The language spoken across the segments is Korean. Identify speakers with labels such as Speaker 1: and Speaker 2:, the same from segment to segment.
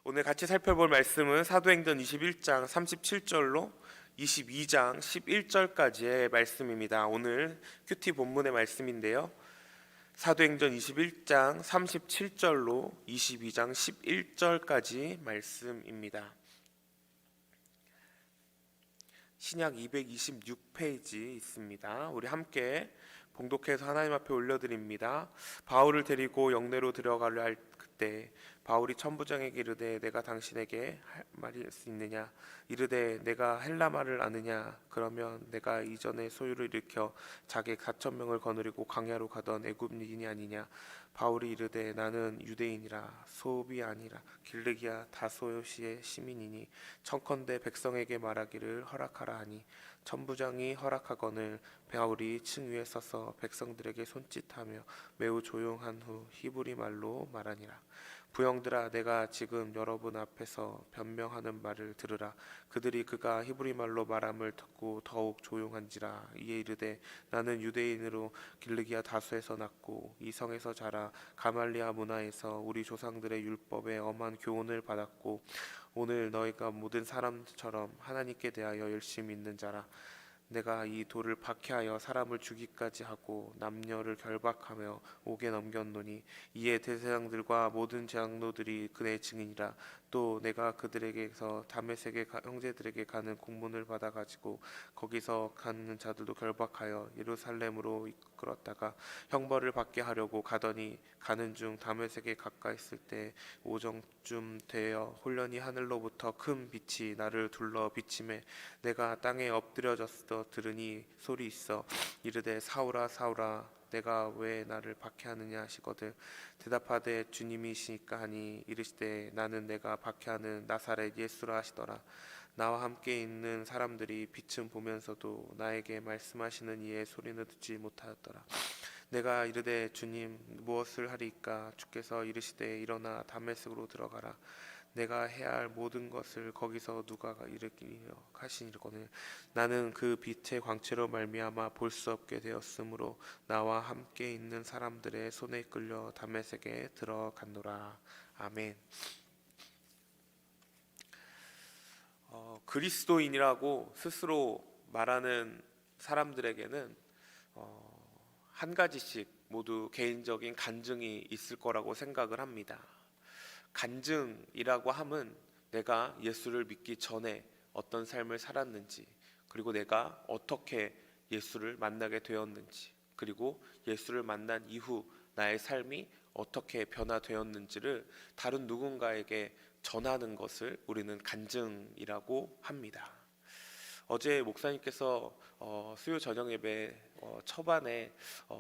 Speaker 1: 오늘 같이 살펴볼 말씀은 사도행전 21장 37절로 22장 11절까지의 말씀입니다. 오늘 큐티 본문의 말씀인데요. 사도행전 21장 37절로 22장 11절까지 말씀입니다. 신약 226페이지 있습니다. 우리 함께 봉독해서 하나님 앞에 올려드립니다. 바울을 데리고 영내로 들어가려 할 그때 바울이 천부장에게 이르되 내가 당신에게 할 말일 수 있느냐? 이르되 내가 헬라 말을 아느냐? 그러면 내가 이전에 소유를 일으켜 자객 4,000명을 거느리고 광야로 가던 애굽인이 아니냐? 바울이 이르되 나는 유대인이라 소읍이 아니라 길르기아 다소시의 시민이니 청컨대 백성에게 말하기를 허락하라 하니 천부장이 허락하거늘 바울이 층 위에 서서 백성들에게 손짓하며 매우 조용한 후 히브리 말로 말하니라. 부형들아, 내가 지금 여러분 앞에서 변명하는 말을 들으라. 그들이 그가 히브리 말로 말함을 듣고 더욱 조용한지라. 이에 이르되 나는 유대인으로 길르기아 다소에서 났고 이 성에서 자라 가말리아 문화에서 우리 조상들의 율법에 엄한 교훈을 받았고 오늘 너희가 모든 사람처럼 하나님께 대하여 열심히 믿는 자라. 내가 이 돌을 박해하여 사람을 죽이기까지 하고 남녀를 결박하며 옥에 넘겼노니 이에 대제사장들과 모든 장로들이 그의 증인이라. 또 내가 그들에게서 다메섹의 형제들에게 가는 공문을 받아가지고 거기서 가는 자들도 결박하여 예루살렘으로 이끌었다가 형벌을 받게 하려고 가더니 가는 중 다메섹에 가까이 있을 때 오정쯤 되어 홀련히 하늘로부터 큰 빛이 나를 둘러 비치매 내가 땅에 엎드려졌어 들으니 소리 있어 이르되 사울아 사울아 내가 왜 나를 박해하느냐 하시거든. 대답하되 주님이시니까 하니 이르시되 나는 내가 박해하는 나사렛 예수라 하시더라. 나와 함께 있는 사람들이 빛은 보면서도 나에게 말씀하시는 이의 소리는 듣지 못하였더라. 내가 이르되 주님 무엇을 하리이까? 주께서 이르시되 일어나 다메섹으로 들어가라. 내가 해야 할 모든 것을 거기서 누가 이르기려 하시니거늘 나는 그 빛의 광채로 말미암아 볼 수 없게 되었으므로 나와 함께 있는 사람들의 손에 끌려 다메섹에 들어갔노라. 아멘. 그리스도인이라고 스스로 말하는 사람들에게는 한 가지씩 모두 개인적인 간증이 있을 거라고 생각을 합니다. 간증이라고 함은 내가 예수를 믿기 전에 어떤 삶을 살았는지, 그리고 내가 어떻게 예수를 만나게 되었는지, 그리고 예수를 만난 이후 나의 삶이 어떻게 변화되었는지를 다른 누군가에게 전하는 것을 우리는 간증이라고 합니다. 어제 목사님께서 수요 저녁 예배 초반에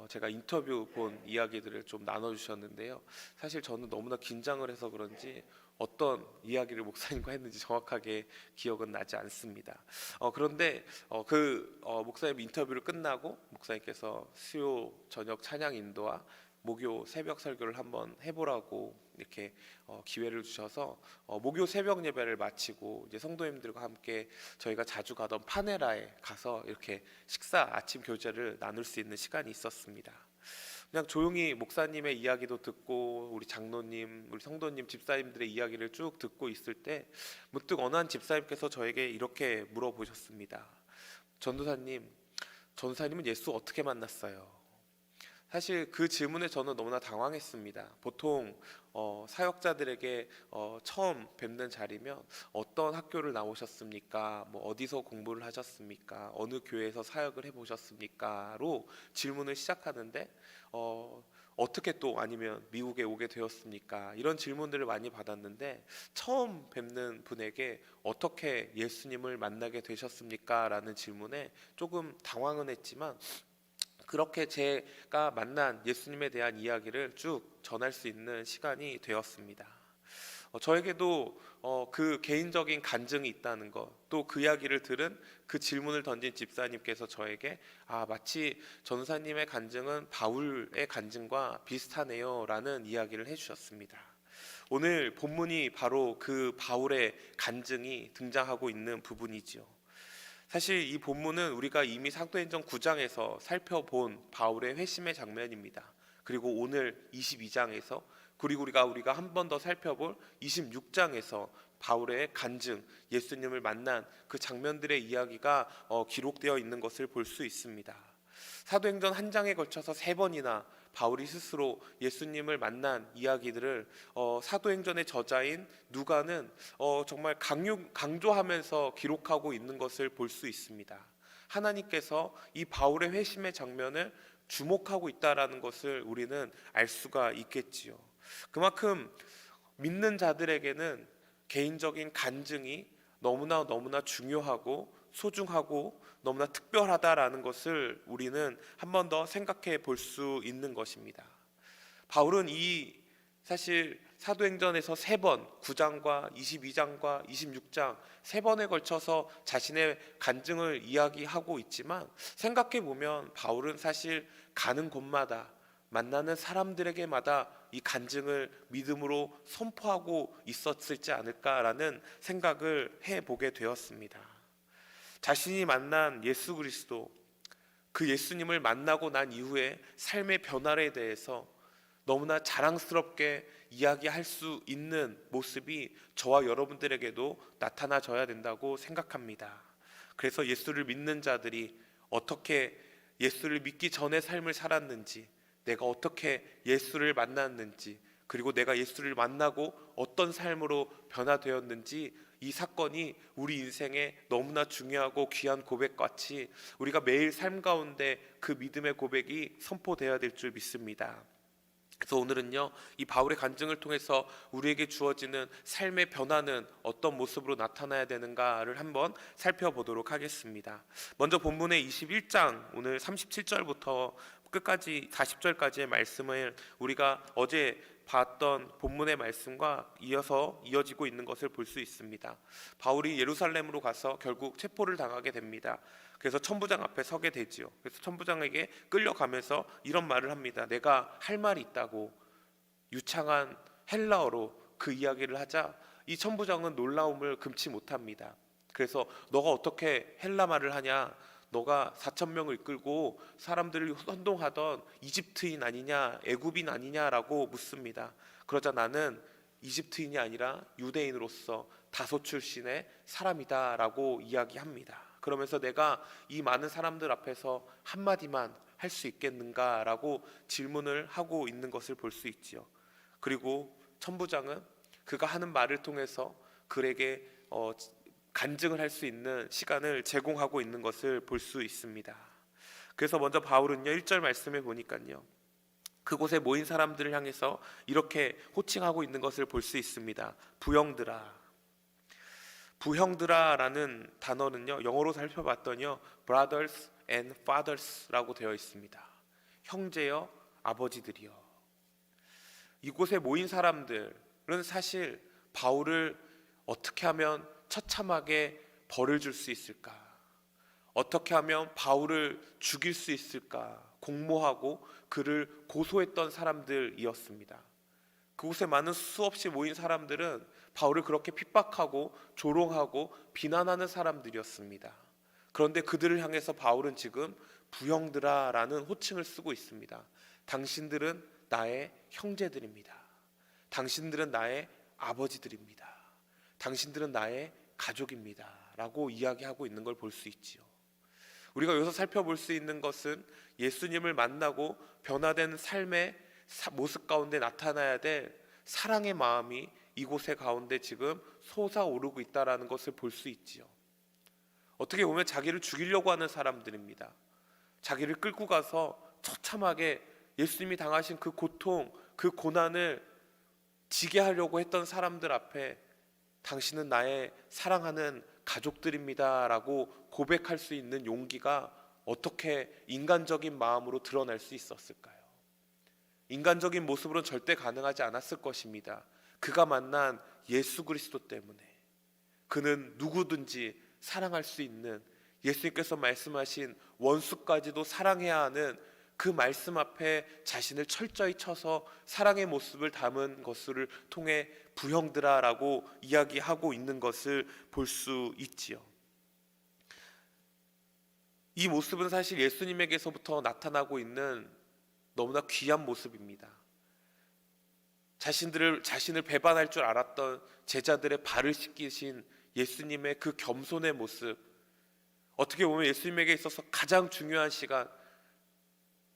Speaker 1: 제가 인터뷰 본 이야기들을 좀 나눠주셨는데요. 사실 저는 너무나 긴장을 해서 그런지 어떤 이야기를 목사님과 했는지 정확하게 기억은 나지 않습니다. 그런데 목사님 인터뷰를 끝나고 목사님께서 수요 저녁 찬양 인도와 목요 새벽 설교를 한번 해보라고 이렇게 기회를 주셔서 목요 새벽 예배를 마치고 이제 성도님들과 함께 저희가 자주 가던 파네라에 가서 이렇게 식사 아침 교제를 나눌 수 있는 시간이 있었습니다. 그냥 조용히 목사님의 이야기도 듣고 우리 장로님, 우리 성도님, 집사님들의 이야기를 쭉 듣고 있을 때 문득 어느 한 집사님께서 저에게 이렇게 물어보셨습니다. 전도사님은 예수 어떻게 만났어요? 사실 그 질문에 저는 너무나 당황했습니다. 보통 사역자들에게 처음 뵙는 자리면 어떤 학교를 나오셨습니까? 뭐 어디서 공부를 하셨습니까? 어느 교회에서 사역을 해보셨습니까?로 질문을 시작하는데 어떻게 또 아니면 미국에 오게 되었습니까? 이런 질문들을 많이 받았는데 처음 뵙는 분에게 어떻게 예수님을 만나게 되셨습니까? 라는 질문에 조금 당황은 했지만 그렇게 제가 만난 예수님에 대한 이야기를 쭉 전할 수 있는 시간이 되었습니다. 저에게도 그 개인적인 간증이 있다는 것, 또 그 이야기를 들은 그 질문을 던진 집사님께서 저에게 마치 전사님의 간증은 바울의 간증과 비슷하네요 라는 이야기를 해주셨습니다. 오늘 본문이 바로 그 바울의 간증이 등장하고 있는 부분이지요. 사실 이 본문은 우리가 이미 사도행전 9장에서 살펴본 바울의 회심의 장면입니다. 그리고 오늘 22장에서 그리고 우리가 한 번 더 살펴볼 26장에서 바울의 간증, 예수님을 만난 그 장면들의 이야기가 기록되어 있는 것을 볼 수 있습니다. 사도행전 한 장에 걸쳐서 3번이나 바울이 스스로 예수님을 만난 이야기들을 사도행전의 저자인 누가는 정말 강조하면서 기록하고 있는 것을 볼 수 있습니다. 하나님께서 이 바울의 회심의 장면을 주목하고 있다라는 것을 우리는 알 수가 있겠지요. 그만큼 믿는 자들에게는 개인적인 간증이 너무나 중요하고 소중하고 너무나 특별하다라는 것을 우리는 한 번 더 생각해 볼 수 있는 것입니다. 바울은 사실 사도행전에서 3번, 9장과 22장과 26장 3번에 걸쳐서 자신의 간증을 이야기하고 있지만, 생각해 보면 바울은 사실 가는 곳마다 만나는 사람들에게마다 이 간증을 믿음으로 선포하고 있었을지 않을까라는 생각을 해보게 되었습니다. 자신이 만난 예수 그리스도, 그 예수님을 만나고 난 이후에 삶의 변화에 대해서 너무나 자랑스럽게 이야기할 수 있는 모습이 저와 여러분들에게도 나타나져야 된다고 생각합니다. 그래서 예수를 믿는 자들이 어떻게 예수를 믿기 전의 삶을 살았는지, 내가 어떻게 예수를 만났는지, 그리고 내가 예수를 만나고 어떤 삶으로 변화되었는지, 이 사건이 우리 인생에 너무나 중요하고 귀한 고백같이 우리가 매일 삶 가운데 그 믿음의 고백이 선포되어야 될 줄 믿습니다. 그래서 오늘은요, 이 바울의 간증을 통해서 우리에게 주어지는 삶의 변화는 어떤 모습으로 나타나야 되는가를 한번 살펴보도록 하겠습니다. 먼저 본문의 21장 오늘 37절부터 끝까지 40절까지의 말씀을 우리가 어제 봤던 본문의 말씀과 이어지고 있는 것을 볼 수 있습니다. 바울이 예루살렘으로 가서 결국 체포를 당하게 됩니다. 그래서 천부장 앞에 서게 되지요. 그래서 천부장에게 끌려가면서 이런 말을 합니다. 내가 할 말이 있다고 유창한 헬라어로 그 이야기를 하자 이 천부장은 놀라움을 금치 못합니다. 그래서 너가 어떻게 헬라 말을 하냐? 너가 4,000명을 이끌고 사람들을 선동하던 이집트인 아니냐, 애굽인 아니냐라고 묻습니다. 그러자 나는 이집트인이 아니라 유대인으로서 다소 출신의 사람이다라고 이야기합니다. 그러면서 내가 이 많은 사람들 앞에서 한마디만 할 수 있겠는가라고 질문을 하고 있는 것을 볼 수 있지요. 그리고 천부장은 그가 하는 말을 통해서 그에게 간증을 할 수 있는 시간을 제공하고 있는 것을 볼 수 있습니다. 그래서 먼저 바울은요 1절 말씀에 보니까요, 그곳에 모인 사람들을 향해서 이렇게 호칭하고 있는 것을 볼 수 있습니다. 부형들아라는 단어는요 영어로 살펴봤더니요 brothers and fathers라고 되어 있습니다. 형제여, 아버지들이여. 이곳에 모인 사람들은 사실 바울을 어떻게 하면 처참하게 벌을 줄 수 있을까? 어떻게 하면 바울을 죽일 수 있을까? 공모하고 그를 고소했던 사람들이었습니다. 그곳에 많은 수없이 모인 사람들은 바울을 그렇게 핍박하고 조롱하고 비난하는 사람들이었습니다. 그런데 그들을 향해서 바울은 지금 부형들아라는 호칭을 쓰고 있습니다. 당신들은 나의 형제들입니다. 당신들은 나의 아버지들입니다. 당신들은 나의 가족입니다 라고 이야기하고 있는 걸 볼 수 있지요. 우리가 여기서 살펴볼 수 있는 것은 예수님을 만나고 변화된 삶의 모습 가운데 나타나야 될 사랑의 마음이 이곳의 가운데 지금 솟아오르고 있다는 것을 볼 수 있지요. 어떻게 보면 자기를 죽이려고 하는 사람들입니다. 자기를 끌고 가서 처참하게 예수님이 당하신 그 고통, 그 고난을 지게 하려고 했던 사람들 앞에 당신은 나의 사랑하는 가족들입니다 라고 고백할 수 있는 용기가 어떻게 인간적인 마음으로 드러날 수 있었을까요? 인간적인 모습으로는 절대 가능하지 않았을 것입니다. 그가 만난 예수 그리스도 때문에. 그는 누구든지 사랑할 수 있는, 예수님께서 말씀하신 원수까지도 사랑해야 하는 그 말씀 앞에 자신을 철저히 쳐서 사랑의 모습을 담은 것을 통해 부형들아라고 이야기하고 있는 것을 볼 수 있지요. 이 모습은 사실 예수님에게서부터 나타나고 있는 너무나 귀한 모습입니다. 자신을 배반할 줄 알았던 제자들의 발을 씻기신 예수님의 그 겸손의 모습, 어떻게 보면 예수님에게 있어서 가장 중요한 시간,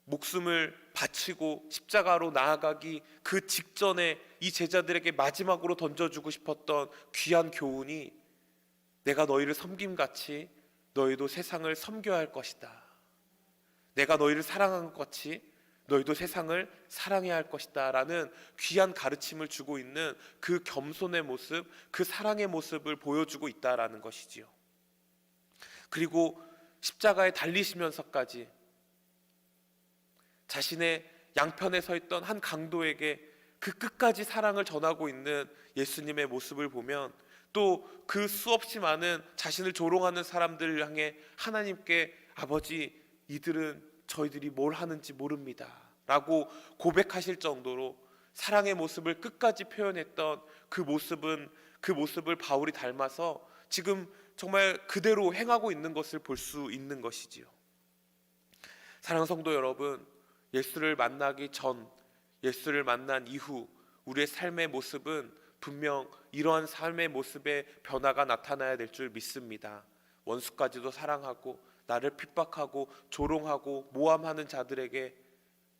Speaker 1: 목숨을 바치고 십자가로 나아가기 그 직전에 이 제자들에게 마지막으로 던져주고 싶었던 귀한 교훈이, 내가 너희를 섬김같이 너희도 세상을 섬겨야 할 것이다. 내가 너희를 사랑한 것 같이 너희도 세상을 사랑해야 할 것이다 라는 귀한 가르침을 주고 있는 그 겸손의 모습, 그 사랑의 모습을 보여주고 있다라는 것이지요. 그리고 십자가에 달리시면서까지 자신의 양편에 서 있던 한 강도에게 그 끝까지 사랑을 전하고 있는 예수님의 모습을 보면, 또 그 수없이 많은 자신을 조롱하는 사람들을 향해 하나님께, 아버지, 이들은 저희들이 뭘 하는지 모릅니다 라고 고백하실 정도로 사랑의 모습을 끝까지 표현했던 그 모습을 바울이 닮아서 지금 정말 그대로 행하고 있는 것을 볼 수 있는 것이지요. 사랑하는 성도 여러분, 예수를 만나기 전, 예수를 만난 이후 우리의 삶의 모습은 분명 이러한 삶의 모습의 변화가 나타나야 될 줄 믿습니다. 원수까지도 사랑하고 나를 핍박하고 조롱하고 모함하는 자들에게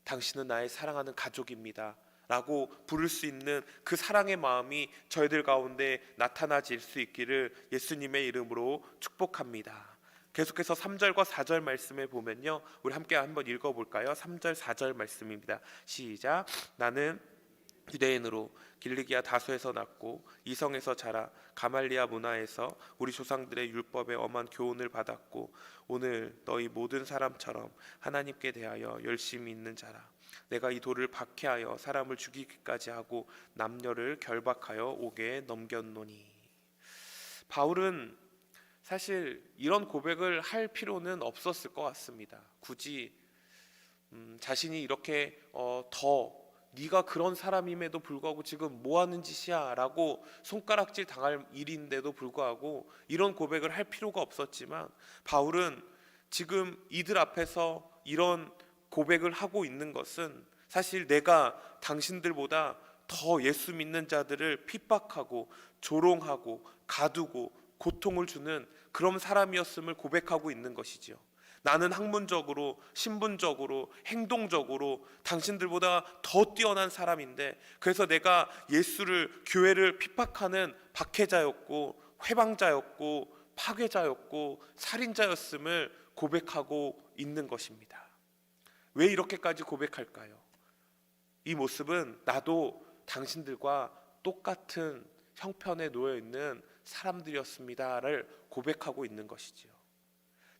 Speaker 1: 당신은 나의 사랑하는 가족입니다 라고 부를 수 있는 그 사랑의 마음이 저희들 가운데 나타나질 수 있기를 예수님의 이름으로 축복합니다. 계속해서 3절과 4절 말씀에 보면요, 우리 함께 한번 읽어볼까요? 3절 4절 말씀입니다. 시작. 나는 유대인으로 길리기아 다소에서 났고 이성에서 자라 가말리아 문화에서 우리 조상들의 율법에 엄한 교훈을 받았고 오늘 너희 모든 사람처럼 하나님께 대하여 열심히 있는 자라. 내가 이 돌을 박해하여 사람을 죽이기까지 하고 남녀를 결박하여 옥에 넘겼노니. 바울은 사실 이런 고백을 할 필요는 없었을 것 같습니다. 굳이 자신이 이렇게 네가 그런 사람임에도 불구하고 지금 뭐 하는 짓이야 라고 손가락질 당할 일인데도 불구하고 이런 고백을 할 필요가 없었지만, 바울은 지금 이들 앞에서 이런 고백을 하고 있는 것은 사실 내가 당신들보다 더 예수 믿는 자들을 핍박하고 조롱하고 가두고 고통을 주는 그런 사람이었음을 고백하고 있는 것이지요. 나는 학문적으로, 신분적으로, 행동적으로 당신들보다 더 뛰어난 사람인데, 그래서 내가 예수를, 교회를 핍박하는 박해자였고 회방자였고 파괴자였고 살인자였음을 고백하고 있는 것입니다. 왜 이렇게까지 고백할까요? 이 모습은 나도 당신들과 똑같은 형편에 놓여 있는 사람들이었습니다를 고백하고 있는 것이지요.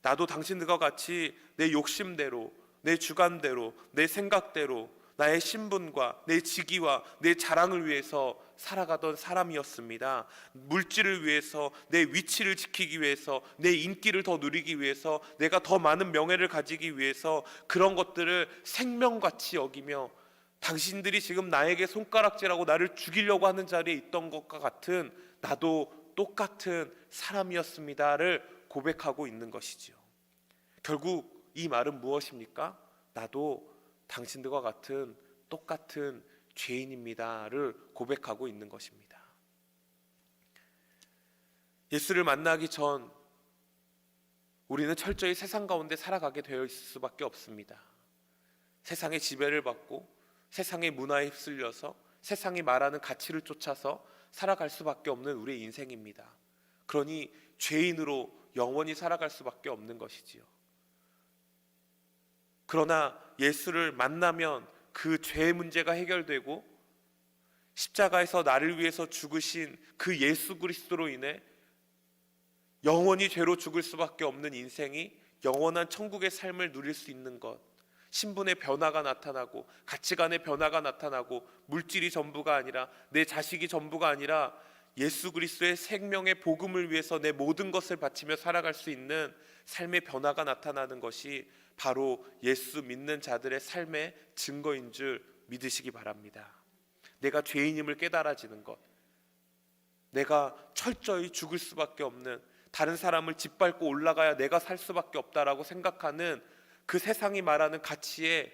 Speaker 1: 나도 당신들과 같이 내 욕심대로, 내 주관대로, 내 생각대로 나의 신분과 내 직위와 내 자랑을 위해서 살아가던 사람이었습니다. 물질을 위해서, 내 위치를 지키기 위해서, 내 인기를 더 누리기 위해서, 내가 더 많은 명예를 가지기 위해서 그런 것들을 생명같이 여기며 당신들이 지금 나에게 손가락질하고 나를 죽이려고 하는 자리에 있던 것과 같은 나도 똑같은 사람이었습니다를 고백하고 있는 것이지요. 결국 이 말은 무엇입니까? 나도 당신들과 같은 똑같은 죄인입니다를 고백하고 있는 것입니다. 예수를 만나기 전 우리는 철저히 세상 가운데 살아가게 되어 있을 수밖에 없습니다. 세상의 지배를 받고 세상의 문화에 휩쓸려서 세상이 말하는 가치를 쫓아서 살아갈 수밖에 없는 우리의 인생입니다. 그러니 죄인으로 영원히 살아갈 수밖에 없는 것이지요. 그러나 예수를 만나면 그 죄의 문제가 해결되고 십자가에서 나를 위해서 죽으신 그 예수 그리스도로 인해 영원히 죄로 죽을 수밖에 없는 인생이 영원한 천국의 삶을 누릴 수 있는 것, 신분의 변화가 나타나고 가치관의 변화가 나타나고 물질이 전부가 아니라 내 자식이 전부가 아니라 예수 그리스도의 생명의 복음을 위해서 내 모든 것을 바치며 살아갈 수 있는 삶의 변화가 나타나는 것이 바로 예수 믿는 자들의 삶의 증거인 줄 믿으시기 바랍니다. 내가 죄인임을 깨달아지는 것, 내가 철저히 죽을 수밖에 없는, 다른 사람을 짓밟고 올라가야 내가 살 수밖에 없다라고 생각하는 그 세상이 말하는 가치에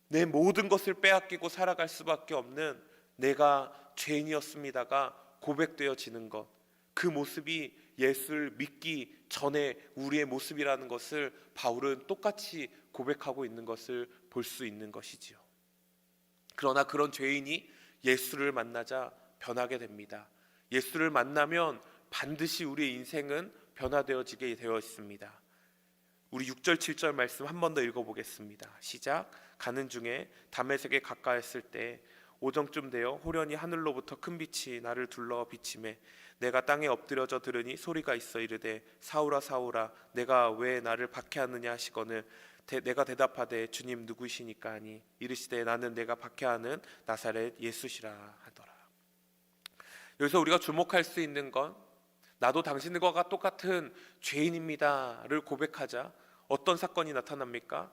Speaker 1: 내 모든 것을 빼앗기고 살아갈 수밖에 없는 내가 죄인이었습니다가 고백되어지는 것, 그 모습이 예수를 믿기 전에 우리의 모습이라는 것을 바울은 똑같이 고백하고 있는 것을 볼 수 있는 것이지요. 그러나 그런 죄인이 예수를 만나자 변하게 됩니다. 예수를 만나면 반드시 우리의 인생은 변화되어지게 되어 있습니다. 우리 6절 7절 말씀 한 번 더 읽어보겠습니다. 시작. 가는 중에 다메섹에 가까이했을 때 오정쯤 되어 호련히 하늘로부터 큰 빛이 나를 둘러 비치매 내가 땅에 엎드려져 들으니 소리가 있어 이르되 사울아 사울아 내가 왜 나를 박해하느냐 하시거늘 내가 대답하되 주님 누구이시니까 하니 이르시되 나는 내가 박해하는 나사렛 예수시라 하더라. 여기서 우리가 주목할 수 있는 건 나도 당신들과 똑같은 죄인입니다를 고백하자 어떤 사건이 나타납니까?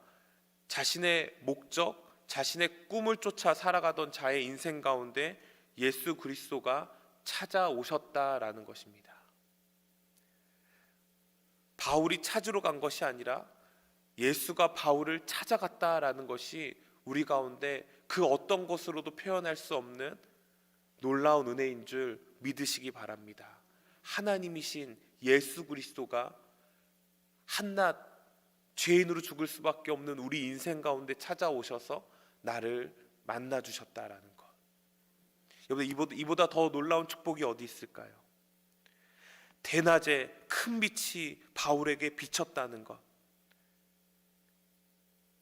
Speaker 1: 자신의 목적, 자신의 꿈을 쫓아 살아가던 자의 인생 가운데 예수 그리스도가 찾아오셨다라는 것입니다. 바울이 찾으러 간 것이 아니라 예수가 바울을 찾아갔다라는 것이 우리 가운데 그 어떤 것으로도 표현할 수 없는 놀라운 은혜인 줄 믿으시기 바랍니다. 하나님이신 예수 그리스도가 한낱 죄인으로 죽을 수밖에 없는 우리 인생 가운데 찾아오셔서 나를 만나 주셨다라는 것. 여러분, 이보다 더 놀라운 축복이 어디 있을까요? 대낮에 큰 빛이 바울에게 비쳤다는 것.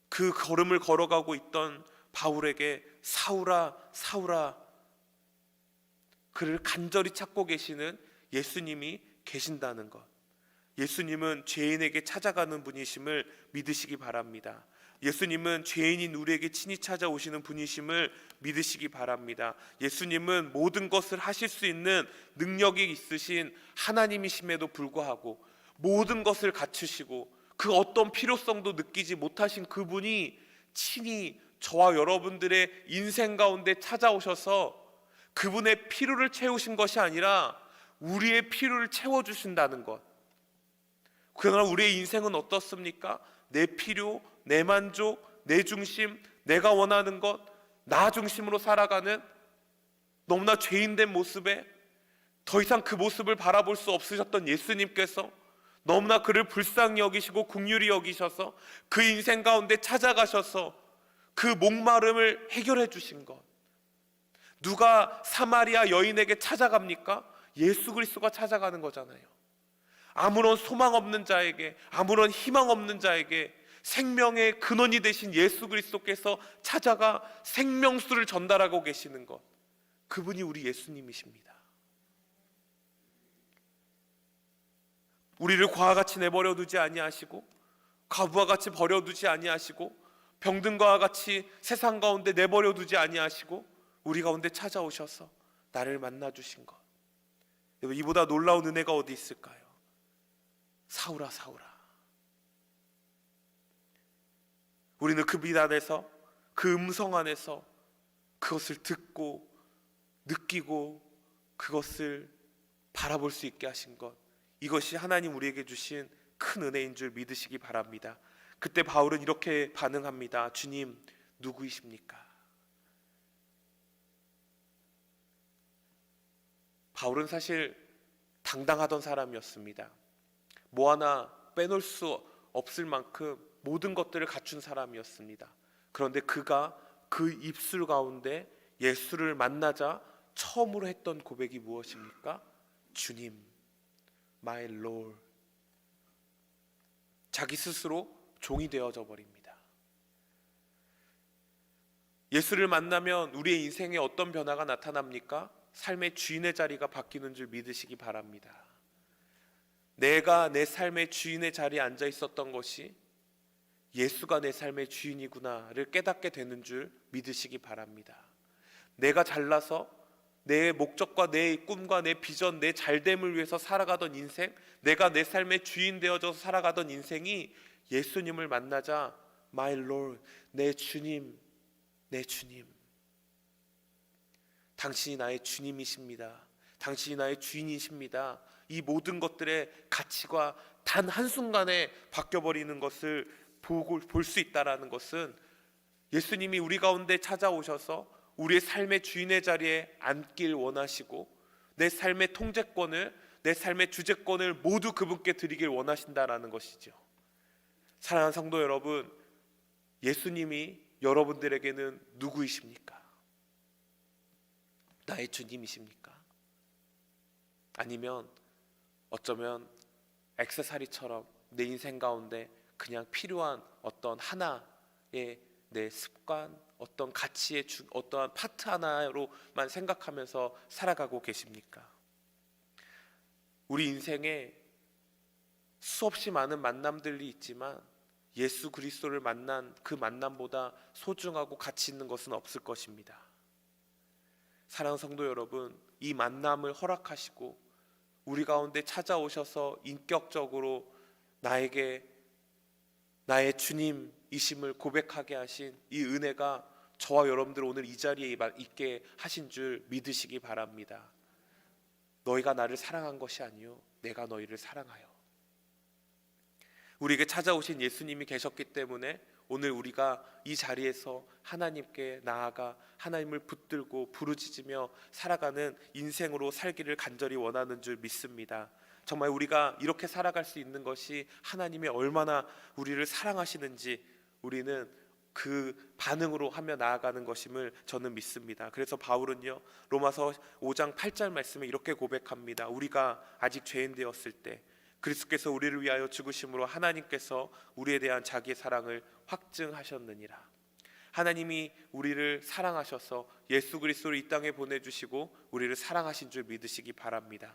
Speaker 1: 그 걸음을 걸어가고 있던 바울에게 사울아 사울아 그를 간절히 찾고 계시는 예수님이 계신다는 것. 예수님은 죄인에게 찾아가는 분이심을 믿으시기 바랍니다. 예수님은 죄인인 우리에게 친히 찾아오시는 분이심을 믿으시기 바랍니다. 예수님은 모든 것을 하실 수 있는 능력이 있으신 하나님이심에도 불구하고 모든 것을 갖추시고 그 어떤 필요성도 느끼지 못하신 그분이 친히 저와 여러분들의 인생 가운데 찾아오셔서 그분의 필요를 채우신 것이 아니라 우리의 필요를 채워주신다는 것. 그러나 우리의 인생은 어떻습니까? 내 필요, 내 만족, 내 중심, 내가 원하는 것, 나 중심으로 살아가는 너무나 죄인된 모습에 더 이상 그 모습을 바라볼 수 없으셨던 예수님께서 너무나 그를 불쌍히 여기시고 긍휼히 여기셔서 그 인생 가운데 찾아가셔서 그 목마름을 해결해 주신 것. 누가 사마리아 여인에게 찾아갑니까? 예수 그리스도가 찾아가는 거잖아요. 아무런 소망 없는 자에게, 아무런 희망 없는 자에게 생명의 근원이 되신 예수 그리스도께서 찾아가 생명수를 전달하고 계시는 것. 그분이 우리 예수님이십니다. 우리를 과와 같이 내버려 두지 아니하시고 과부와 같이 버려두지 아니하시고 병든과 같이 세상 가운데 내버려 두지 아니하시고 우리 가운데 찾아오셔서 나를 만나 주신 것. 이보다 놀라운 은혜가 어디 있을까요? 사울아 사울아. 우리는 그 빛 안에서, 그 음성 안에서 그것을 듣고 느끼고 그것을 바라볼 수 있게 하신 것. 이것이 하나님 우리에게 주신 큰 은혜인 줄 믿으시기 바랍니다. 그때 바울은 이렇게 반응합니다. 주님 누구이십니까? 바울은 사실 당당하던 사람이었습니다. 뭐 하나 빼놓을 수 없을 만큼 모든 것들을 갖춘 사람이었습니다. 그런데 그가 그 입술 가운데 예수를 만나자 처음으로 했던 고백이 무엇입니까? 주님, my Lord. 자기 스스로 종이 되어져 버립니다. 예수를 만나면 우리의 인생에 어떤 변화가 나타납니까? 삶의 주인의 자리가 바뀌는 줄 믿으시기 바랍니다. 내가 내 삶의 주인의 자리에 앉아 있었던 것이 예수가 내 삶의 주인이구나를 깨닫게 되는 줄 믿으시기 바랍니다. 내가 잘나서 내 목적과 내 꿈과 내 비전, 내 잘됨을 위해서 살아가던 인생, 내가 내 삶의 주인 되어져서 살아가던 인생이 예수님을 만나자 My Lord, 내 주님, 내 주님, 당신이 나의 주님이십니다. 당신이 나의 주인이십니다. 이 모든 것들의 가치가 단 한순간에 바뀌어버리는 것을 볼 수 있다는 것은 예수님이 우리 가운데 찾아오셔서 우리의 삶의 주인의 자리에 앉길 원하시고 내 삶의 통제권을, 내 삶의 주재권을 모두 그분께 드리길 원하신다라는 것이죠. 사랑하는 성도 여러분, 예수님이 여러분들에게는 누구이십니까? 나의 주님이십니까? 아니면 어쩌면 액세서리처럼 내 인생 가운데 그냥 필요한 어떤 하나의 내 습관, 어떤 가치의 어떠한 파트 하나로만 생각하면서 살아가고 계십니까? 우리 인생에 수없이 많은 만남들이 있지만 예수 그리스도를 만난 그 만남보다 소중하고 가치 있는 것은 없을 것입니다. 사랑하는 성도 여러분, 이 만남을 허락하시고 우리 가운데 찾아오셔서 인격적으로 나에게 나의 주님이심을 고백하게 하신 이 은혜가 저와 여러분들 오늘 이 자리에 있게 하신 줄 믿으시기 바랍니다. 너희가 나를 사랑한 것이 아니요 내가 너희를 사랑하여. 우리에게 찾아오신 예수님이 계셨기 때문에 오늘 우리가 이 자리에서 하나님께 나아가 하나님을 붙들고 부르짖으며 살아가는 인생으로 살기를 간절히 원하는 줄 믿습니다. 정말 우리가 이렇게 살아갈 수 있는 것이 하나님이 얼마나 우리를 사랑하시는지 우리는 그 반응으로 하며 나아가는 것임을 저는 믿습니다. 그래서 바울은요 로마서 5장 8절 말씀에 이렇게 고백합니다. 우리가 아직 죄인 되었을 때 그리스도께서 우리를 위하여 죽으심으로 하나님께서 우리에 대한 자기의 사랑을 확증하셨느니라. 하나님이 우리를 사랑하셔서 예수 그리스도를 이 땅에 보내주시고 우리를 사랑하신 줄 믿으시기 바랍니다.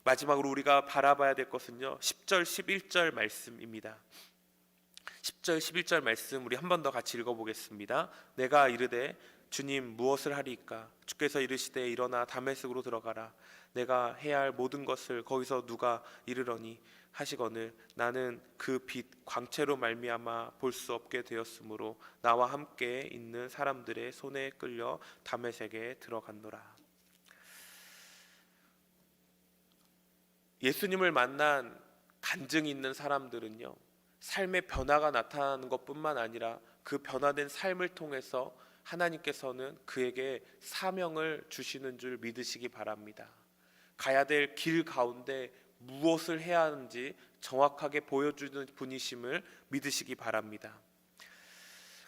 Speaker 1: 마지막으로 우리가 바라봐야 될 것은요 10절 11절 말씀입니다. 10절 11절 말씀 우리 한 번 더 같이 읽어보겠습니다. 내가 이르되 주님 무엇을 하리이까? 주께서 이르시되 일어나 다메섹으로 들어가라. 내가 해야 할 모든 것을 거기서 누가 이르러니 하시거늘 나는 그 빛 광채로 말미암아 볼 수 없게 되었으므로 나와 함께 있는 사람들의 손에 끌려 다메섹에 들어갔노라. 예수님을 만난 간증이 있는 사람들은요 삶의 변화가 나타나는 것뿐만 아니라 그 변화된 삶을 통해서 하나님께서는 그에게 사명을 주시는 줄 믿으시기 바랍니다. 가야 될 길 가운데 무엇을 해야 하는지 정확하게 보여주는 분이심을 믿으시기 바랍니다.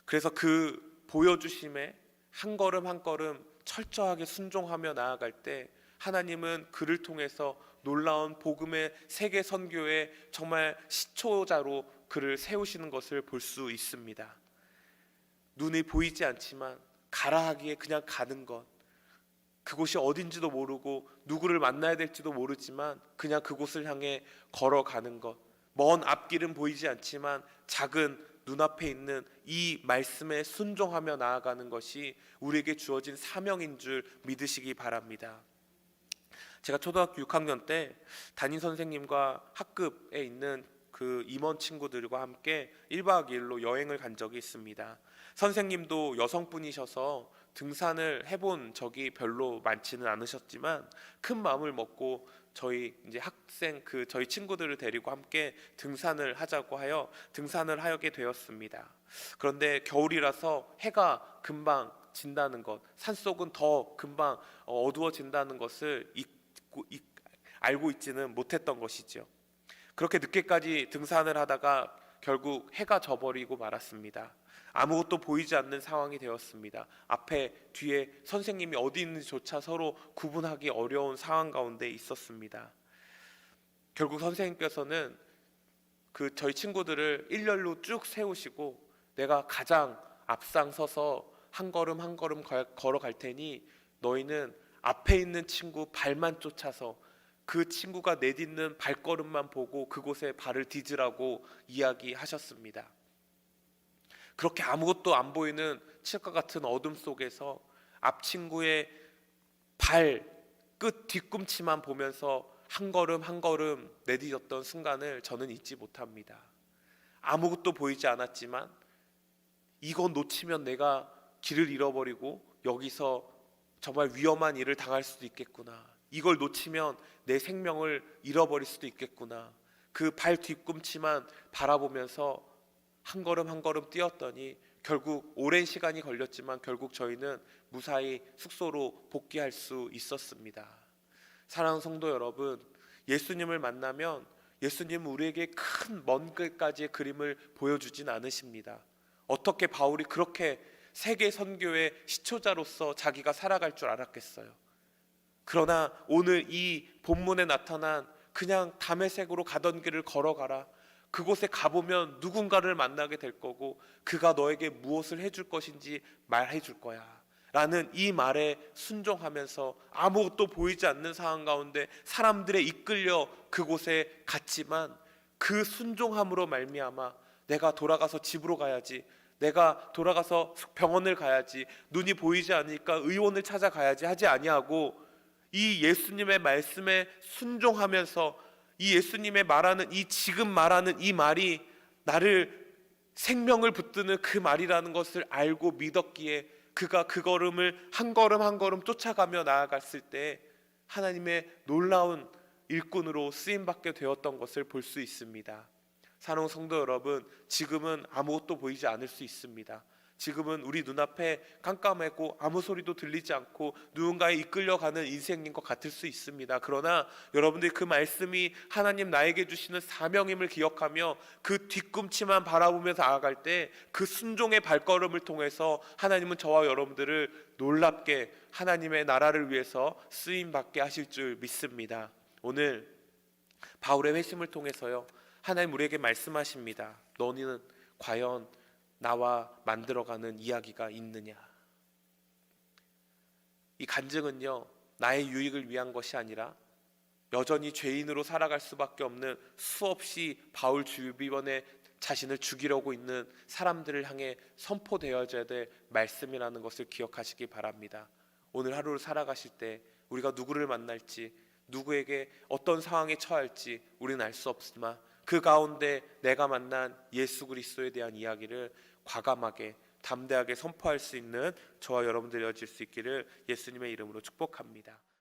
Speaker 1: 그래서 그 보여주심에 한 걸음 한 걸음 철저하게 순종하며 나아갈 때 하나님은 그를 통해서 놀라운 복음의 세계 선교의 정말 시초자로 그를 세우시는 것을 볼 수 있습니다. 눈이 보이지 않지만 가라 하기에 그냥 가는 것, 그곳이 어딘지도 모르고 누구를 만나야 될지도 모르지만 그냥 그곳을 향해 걸어가는 것, 먼 앞길은 보이지 않지만 작은 눈앞에 있는 이 말씀에 순종하며 나아가는 것이 우리에게 주어진 사명인 줄 믿으시기 바랍니다. 제가 초등학교 6학년 때 담임 선생님과 학급에 있는 그 임원 친구들과 함께 1박 2일로 여행을 간 적이 있습니다. 선생님도 여성분이셔서 등산을 해본 적이 별로 많지는 않으셨지만 큰 마음을 먹고 저희 이제 학생 저희 친구들을 데리고 함께 등산을 하자고 하여 등산을 하게 되었습니다. 그런데 겨울이라서 해가 금방 진다는 것, 산속은 더 금방 어두워진다는 것을 알고 있지는 못했던 것이죠. 그렇게 늦게까지 등산을 하다가 결국 해가 져버리고 말았습니다. 아무것도 보이지 않는 상황이 되었습니다. 앞에 뒤에 선생님이 어디 있는지조차 서로 구분하기 어려운 상황 가운데 있었습니다. 결국 선생님께서는 저희 친구들을 일렬로 쭉 세우시고 내가 가장 앞장서서 한 걸음 한 걸음 걸어갈 테니 너희는 앞에 있는 친구 발만 쫓아서 그 친구가 내딛는 발걸음만 보고 그곳에 발을 디즈라고 이야기하셨습니다. 그렇게 아무것도 안 보이는 칠흑과 같은 어둠 속에서 앞 친구의 발 끝 뒤꿈치만 보면서 한 걸음 한 걸음 내딛었던 순간을 저는 잊지 못합니다. 아무것도 보이지 않았지만 이거 놓치면 내가 길을 잃어버리고 여기서 정말 위험한 일을 당할 수도 있겠구나. 이걸 놓치면 내 생명을 잃어버릴 수도 있겠구나. 그 발 뒤꿈치만 바라보면서 한 걸음 한 걸음 뛰었더니 결국 오랜 시간이 걸렸지만 결국 저희는 무사히 숙소로 복귀할 수 있었습니다. 사랑하는 성도 여러분, 예수님을 만나면 예수님은 우리에게 큰 먼 길까지의 그림을 보여주진 않으십니다. 어떻게 바울이 그렇게 세계 선교의 시초자로서 자기가 살아갈 줄 알았겠어요. 그러나 오늘 이 본문에 나타난 그냥 다메섹으로 가던 길을 걸어가라, 그곳에 가보면 누군가를 만나게 될 거고 그가 너에게 무엇을 해줄 것인지 말해 줄 거야 라는 이 말에 순종하면서 아무것도 보이지 않는 상황 가운데 사람들에 이끌려 그곳에 갔지만 그 순종함으로 말미암아 내가 돌아가서 집으로 가야지, 내가 돌아가서 병원을 가야지, 눈이 보이지 않으니까 의원을 찾아가야지 하지 아니하고 이 예수님의 말씀에 순종하면서 이 예수님의 말하는 이 지금 말하는 이 말이 나를 생명을 붙드는 그 말이라는 것을 알고 믿었기에 그가 그 걸음을 한 걸음 한 걸음 쫓아가며 나아갔을 때 하나님의 놀라운 일꾼으로 쓰임받게 되었던 것을 볼 수 있습니다. 사랑하는 성도 여러분, 지금은 아무것도 보이지 않을 수 있습니다. 지금은 우리 눈앞에 깜깜하고 아무 소리도 들리지 않고 누군가에 이끌려가는 인생인 것 같을 수 있습니다. 그러나 여러분들이 그 말씀이 하나님 나에게 주시는 사명임을 기억하며 그 뒤꿈치만 바라보면서 나아갈 때 그 순종의 발걸음을 통해서 하나님은 저와 여러분들을 놀랍게 하나님의 나라를 위해서 쓰임받게 하실 줄 믿습니다. 오늘 바울의 회심을 통해서요, 하나님 우리에게 말씀하십니다. 너는 과연 나와 만들어가는 이야기가 있느냐? 이 간증은요, 나의 유익을 위한 것이 아니라 여전히 죄인으로 살아갈 수밖에 없는 수없이 바울 주변에 자신을 죽이려고 있는 사람들을 향해 선포되어져야 될 말씀이라는 것을 기억하시기 바랍니다. 오늘 하루를 살아가실 때 우리가 누구를 만날지, 누구에게 어떤 상황에 처할지 우리는 알 수 없지만 그 가운데 내가 만난 예수 그리스도에 대한 이야기를 과감하게 담대하게 선포할 수 있는 저와 여러분들이 되어질 수 있기를 예수님의 이름으로 축복합니다.